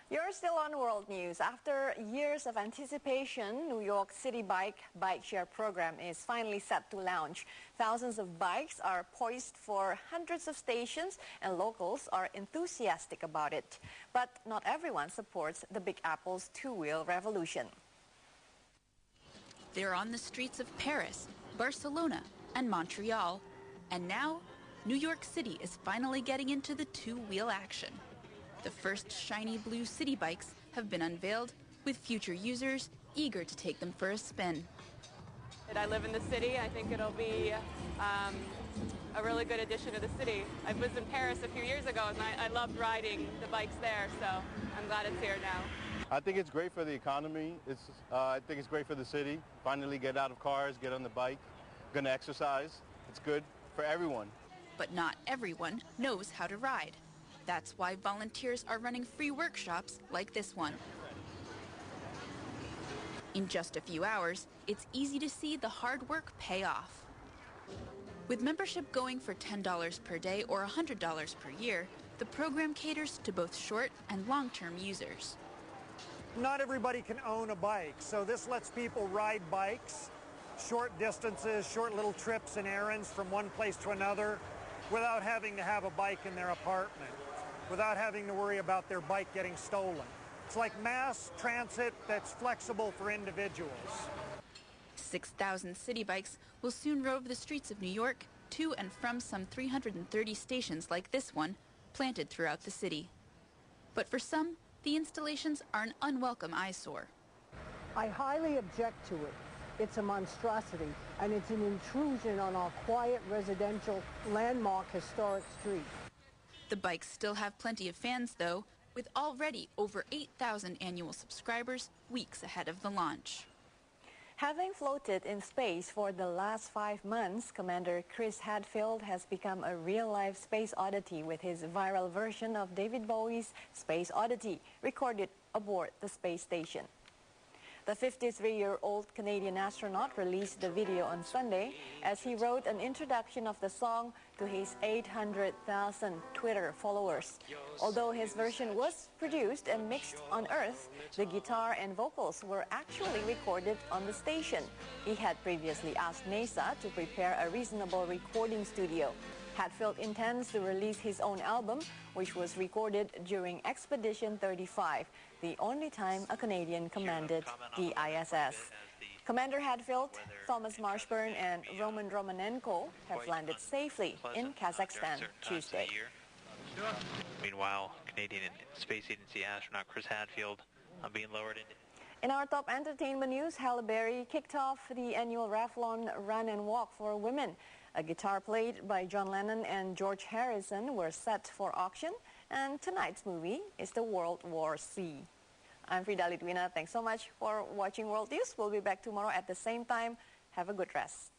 You're still on World News. After years of anticipation, New York City bike share program is finally set to launch. Thousands of bikes are poised for hundreds of stations, and locals are enthusiastic about it. But not everyone supports the Big Apple's two-wheel revolution. They're on the streets of Paris, Barcelona, and Montreal. And now, New York City is finally getting into the two-wheel action. The first shiny blue city bikes have been unveiled, with future users eager to take them for a spin. I live in the city. I think it'll be a really good addition to the city. I was in Paris a few years ago, and I loved riding the bikes there, so I'm glad it's here now. I think it's great for the economy. I think it's great for the city. Finally get out of cars, get on the bike, gonna exercise. It's good for everyone. But not everyone knows how to ride. That's why volunteers are running free workshops like this one. In just a few hours, it's easy to see the hard work pay off. With membership going for $10 per day or $100 per year, the program caters to both short and long-term users. Not everybody can own a bike, so this lets people ride bikes, short distances, short little trips and errands from one place to another, without having to have a bike in their apartment, without having to worry about their bike getting stolen. It's like mass transit that's flexible for individuals. 6,000 city bikes will soon rove the streets of New York to and from some 330 stations like this one, planted throughout the city. But for some, the installations are an unwelcome eyesore. I highly object to it. It's a monstrosity, and it's an intrusion on our quiet residential landmark historic street. The bikes still have plenty of fans, though, with already over 8,000 annual subscribers weeks ahead of the launch. Having floated in space for the last 5 months, Commander Chris Hadfield has become a real-life space oddity with his viral version of David Bowie's Space Oddity, recorded aboard the space station. The 53-year-old Canadian astronaut released the video on Sunday as he wrote an introduction of the song to his 800,000 Twitter followers. Although his version was produced and mixed on Earth, the guitar and vocals were actually recorded on the station. He had previously asked NASA to prepare a reasonable recording studio. Hadfield intends to release his own album, which was recorded during Expedition 35, the only time a Canadian commanded the ISS. Commander Hadfield, Thomas Marshburn, and Roman Romanenko have landed safely in Kazakhstan Tuesday. Meanwhile, Canadian Space Agency astronaut Chris Hadfield being lowered into... In our top entertainment news, Halle Berry kicked off the annual Revlon Run and Walk for Women. A guitar played by John Lennon and George Harrison were set for auction, and tonight's movie is the World War C. I'm Frida Lidwina. Thanks so much for watching World News. We'll be back tomorrow at the same time. Have a good rest.